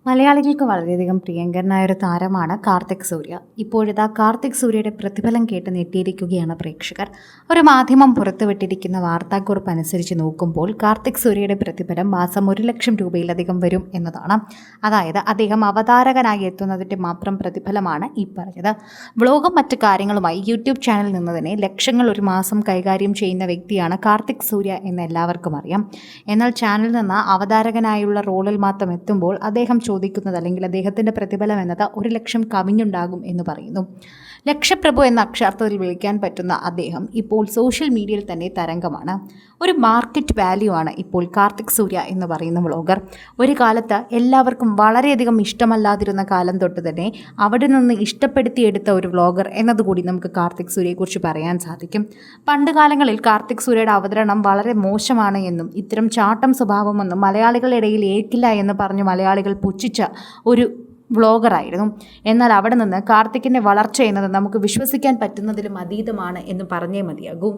മലയാളികൾക്ക് വളരെയധികം പ്രിയങ്കരനായ ഒരു താരമാണ് കാർത്തിക് സൂര്യ. ഇപ്പോഴിതാ കാർത്തിക് സൂര്യയുടെ പ്രതിഫലം കേട്ട് ഞെട്ടിയിരിക്കുകയാണ് പ്രേക്ഷകർ. ഒരു മാധ്യമം പുറത്തുവിട്ടിരിക്കുന്ന വാർത്താക്കുറിപ്പ് അനുസരിച്ച് നോക്കുമ്പോൾ കാർത്തിക് സൂര്യയുടെ പ്രതിഫലം മാസം 1 ലക്ഷം രൂപയിലധികം വരും എന്നതാണ്. അതായത് അദ്ദേഹം അവതാരകനായി എത്തുന്നതിൻ്റെ മാത്രം പ്രതിഫലമാണ് ഈ പറഞ്ഞത്. വ്ളോഗും മറ്റു കാര്യങ്ങളുമായി യൂട്യൂബ് ചാനൽ നിന്ന് തന്നെ ലക്ഷങ്ങൾ ഒരു മാസം കൈകാര്യം ചെയ്യുന്ന വ്യക്തിയാണ് കാർത്തിക് സൂര്യ എന്ന് എല്ലാവർക്കും അറിയാം. എന്നാൽ ചാനലിൽ നിന്ന് അവതാരകനായുള്ള റോളിൽ മാത്രം എത്തുമ്പോൾ അദ്ദേഹം ചോദിക്കുന്നത് അല്ലെങ്കിൽ അദ്ദേഹത്തിൻ്റെ പ്രതിഫലം എന്നത് 1 ലക്ഷം കവിഞ്ഞുണ്ടാകും എന്ന് പറയുന്നു. ലക്ഷപ്രഭു എന്ന അക്ഷരാർത്ഥത്തിൽ വിളിക്കാൻ പറ്റുന്ന അദ്ദേഹം ഇപ്പോൾ സോഷ്യൽ മീഡിയയിൽ തന്നെ തരംഗമാണ്. ഒരു മാർക്കറ്റ് വാല്യൂ ആണ് ഇപ്പോൾ കാർത്തിക് സൂര്യ എന്ന് പറയുന്ന വ്ളോഗർ. ഒരു കാലത്ത് എല്ലാവർക്കും വളരെയധികം ഇഷ്ടമല്ലാതിരുന്ന കാലം തൊട്ട് തന്നെ അവിടെ നിന്ന് ഇഷ്ടപ്പെടുത്തിയെടുത്ത ഒരു വ്ളോഗർ എന്നതുകൂടി നമുക്ക് കാർത്തിക് സൂര്യയെക്കുറിച്ച് പറയാൻ സാധിക്കും. പണ്ട് കാലങ്ങളിൽ കാർത്തിക് സൂര്യയുടെ അവതരണം വളരെ മോശമാണ് എന്നും ഇത്തരം ചാട്ടം സ്വഭാവമൊന്നും മലയാളികളുടെ ഇടയിൽ ഏൽക്കില്ല എന്ന് പറഞ്ഞ് മലയാളികൾ പുച്ഛിച്ച ഒരു വ്ളോഗറായിരുന്നു. എന്നാൽ അവിടെ നിന്ന് കാർത്തിക്കിൻ്റെ വളർച്ച എന്നത് നമുക്ക് വിശ്വസിക്കാൻ പറ്റുന്നതിലും അതീതമാണ് എന്ന് പറഞ്ഞേ മതിയാകൂ.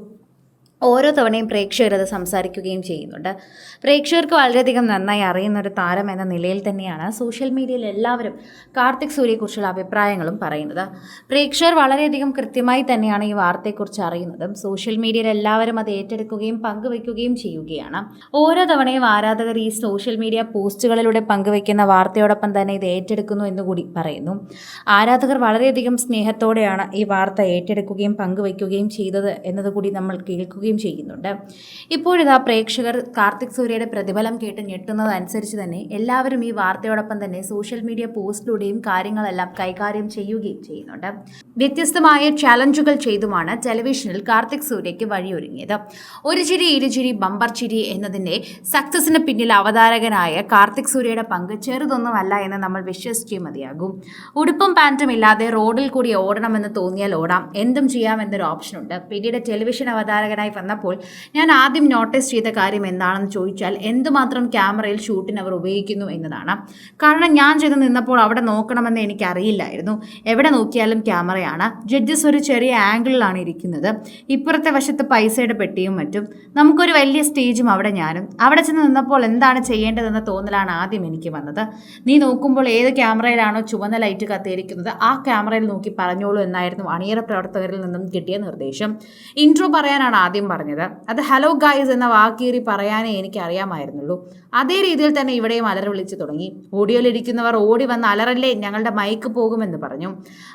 ഓരോ തവണയും പ്രേക്ഷകർ അത് സംസാരിക്കുകയും ചെയ്യുന്നുണ്ട്. പ്രേക്ഷകർക്ക് വളരെയധികം നന്നായി അറിയുന്ന ഒരു താരം എന്ന നിലയിൽ തന്നെയാണ് സോഷ്യൽ മീഡിയയിൽ എല്ലാവരും കാർത്തിക് സൂര്യയെക്കുറിച്ചുള്ള അഭിപ്രായങ്ങളും പറയുന്നത്. പ്രേക്ഷകർ വളരെയധികം കൃത്യമായി തന്നെയാണ് ഈ വാർത്തയെക്കുറിച്ച് അറിയുന്നതും സോഷ്യൽ മീഡിയയിൽ എല്ലാവരും അത് ഏറ്റെടുക്കുകയും പങ്കുവയ്ക്കുകയും ചെയ്യുകയാണ്. ഓരോ തവണയും ആരാധകർ ഈ സോഷ്യൽ മീഡിയ പോസ്റ്റുകളിലൂടെ പങ്കുവയ്ക്കുന്ന വാർത്തയോടൊപ്പം തന്നെ ഇത് ഏറ്റെടുക്കുന്നു എന്നുകൂടി പറയുന്നു. ആരാധകർ വളരെയധികം സ്നേഹത്തോടെയാണ് ഈ വാർത്ത ഏറ്റെടുക്കുകയും പങ്കുവയ്ക്കുകയും ചെയ്തത് എന്നതുകൂടി നമ്മൾ കേൾക്കുകയും ചെയ്യുന്നുണ്ട്. ഇപ്പോഴിതാ പ്രേക്ഷകർ കാർത്തിക് സൂര്യയുടെ പ്രതിഫലം കേട്ട് ഞെട്ടുന്നതനുസരിച്ച് തന്നെ എല്ലാവരും ഈ വാർത്തയോടൊപ്പം തന്നെ സോഷ്യൽ മീഡിയ പോസ്റ്റിലൂടെയും കാര്യങ്ങളെല്ലാം കൈകാര്യം ചെയ്യുകയും ചെയ്യുന്നുണ്ട്. വ്യത്യസ്തമായ ചാലഞ്ചുകൾ ചെയ്തുമാണ് ടെലിവിഷനിൽ കാർത്തിക് സൂര്യയ്ക്ക് വഴിയൊരുങ്ങിയത്. ഒരു ചിരി ഇരുചിരി ബമ്പർ ചിരി എന്നതിൻ്റെ സക്സസിന് പിന്നിൽ അവതാരകനായ കാർത്തിക് സൂര്യയുടെ പങ്ക് ചെറുതൊന്നുമല്ല എന്ന് നമ്മൾ വിശ്വസിച്ചേ മതിയാകും. ഉടുപ്പും പാൻറ്റും ഇല്ലാതെ റോഡിൽ കൂടി ഓടണമെന്ന് തോന്നിയാൽ ഓടാം, എന്തും ചെയ്യാമെന്നൊരു ഓപ്ഷനുണ്ട്. പിന്നീട് ടെലിവിഷൻ അവതാരകനായി വന്നപ്പോൾ ഞാൻ ആദ്യം നോട്ടീസ് ചെയ്ത കാര്യം എന്താണെന്ന് ചോദിച്ചാൽ എന്തുമാത്രം ക്യാമറയിൽ ഷൂട്ടിന് അവർ ഉപയോഗിക്കുന്നു എന്നതാണ്. കാരണം ഞാൻ ചെന്ന് നിന്നപ്പോൾ അവിടെ നോക്കണമെന്ന് എനിക്കറിയില്ലായിരുന്നു. എവിടെ നോക്കിയാലും ക്യാമറയാണ്. ജഡ്ജസ് ഒരു ചെറിയ ആംഗിളിലാണ് ഇരിക്കുന്നത്. ഇപ്പുറത്തെ വശത്ത് പൈസയുടെ പെട്ടിയും മറ്റും. നമുക്കൊരു വലിയ സ്റ്റേജും അവിടെ ഞാനും. അവിടെ ചെന്ന് നിന്നപ്പോൾ എന്താണ് ചെയ്യേണ്ടതെന്ന തോന്നലാണ് ആദ്യം എനിക്ക് വന്നത്. നീ നോക്കുമ്പോൾ ഏത് ക്യാമറയിലാണോ ചുവന്ന ലൈറ്റ് കത്തിയിരിക്കുന്നത് ആ ക്യാമറയിൽ നോക്കി പറഞ്ഞോളൂ എന്നായിരുന്നു അണിയറ പ്രവർത്തകരിൽ നിന്നും കിട്ടിയ നിർദ്ദേശം. ഇൻട്രോ പറയാനാണ് ആദ്യം പറഞ്ഞത്. അത് ഹലോ ഗായ്സ് എന്ന വാക്കേറി പറയാനേ എനിക്ക് അറിയാമായിരുന്നുള്ളൂ. അതേ രീതിയിൽ തന്നെ ഇവിടെയും അലറി വിളിച്ചു തുടങ്ങി. ഓഡിയോയിലിരിക്കുന്നവർ ഓടി വന്ന് അലറല്ലേ, ഞങ്ങളുടെ മൈക്ക് പോകുമെന്ന് പറഞ്ഞു.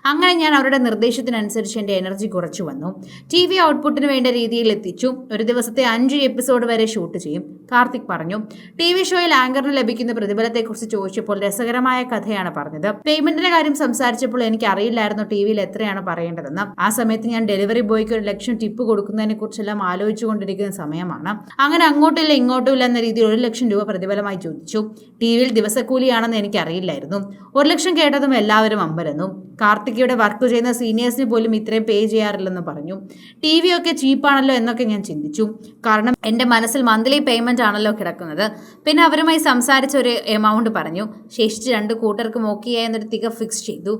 അങ്ങനെ ഞാൻ അവരുടെ നിർദ്ദേശത്തിനനുസരിച്ച് എൻ്റെ എനർജി കുറച്ചു വന്നു. TV ഔട്ട്പുട്ടിന് വേണ്ട രീതിയിൽ എത്തിച്ചു. ഒരു ദിവസത്തെ 5 എപ്പിസോഡ് വരെ ഷൂട്ട് ചെയ്യും, കാർത്തിക് പറഞ്ഞു. TV ഷോയിൽ ആങ്കറിന് ലഭിക്കുന്ന പ്രതിഫലത്തെക്കുറിച്ച് ചോദിച്ചപ്പോൾ രസകരമായ കഥയാണ് പറഞ്ഞത്. പേയ്മെന്റിന്റെ കാര്യം സംസാരിച്ചപ്പോൾ എനിക്ക് അറിയില്ലായിരുന്നു TVയിൽ എത്രയാണ് പറയേണ്ടതെന്ന്. ആ സമയത്ത് ഞാൻ ഡെലിവറി ബോയ്ക്ക് 1 ലക്ഷം ടിപ്പ് കൊടുക്കുന്നതിനെ കുറിച്ചെല്ലാം ആലോചിച്ചുകൊണ്ടിരിക്കുന്ന സമയമാണ്. അങ്ങനെ അങ്ങോട്ടില്ല ഇങ്ങോട്ടുമില്ല എന്ന രീതിയിൽ 1 ലക്ഷം രൂപ പ്രതിഫലമായി ചോദിച്ചു. TVയിൽ ദിവസക്കൂലിയാണെന്ന് എനിക്ക് അറിയില്ലായിരുന്നു. 1 ലക്ഷം കേട്ടതും എല്ലാവരും അമ്പരന്നു. കാർത്തികയുടെ വർക്ക് ചെയ്യുന്ന സീനിയേഴ്സിന് പോലും ഇത്രയും പേ ചെയ്യാറില്ലെന്ന് പറഞ്ഞു. TV ഒക്കെ ചീപ്പാണല്ലോ എന്നൊക്കെ ഞാൻ ചിന്തിച്ചു. കാരണം എൻ്റെ മനസ്സിൽ മന്ത്ലി പേയ്മെന്റ് ആണല്ലോ കിടക്കുന്നത്. പിന്നെ അവരുമായി സംസാരിച്ച ഒരു എമൗണ്ട് പറഞ്ഞു. ശേഷിച്ച് 2 കൂട്ടർക്കും ഓക്കെ എന്നൊരു തിക ഫിക്സ് ചെയ്തു.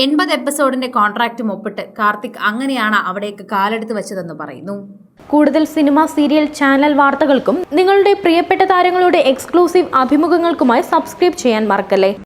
80 എപ്പിസോഡിന്റെ കോൺട്രാക്റ്റും ഒപ്പിട്ട് കാർത്തിക് അങ്ങനെയാണ് അവിടേക്ക് കാലെടുത്ത് വെച്ചതെന്ന് പറയുന്നു. കൂടുതൽ സിനിമ, സീരിയൽ, ചാനൽ വാർത്തകൾക്കും നിങ്ങളുടെ പ്രിയപ്പെട്ട താരങ്ങളുടെ എക്സ്ക്ലൂസീവ് അഭിമുഖങ്ങൾക്കുമായി സബ്സ്ക്രൈബ് ചെയ്യാൻ മറക്കല്ലേ.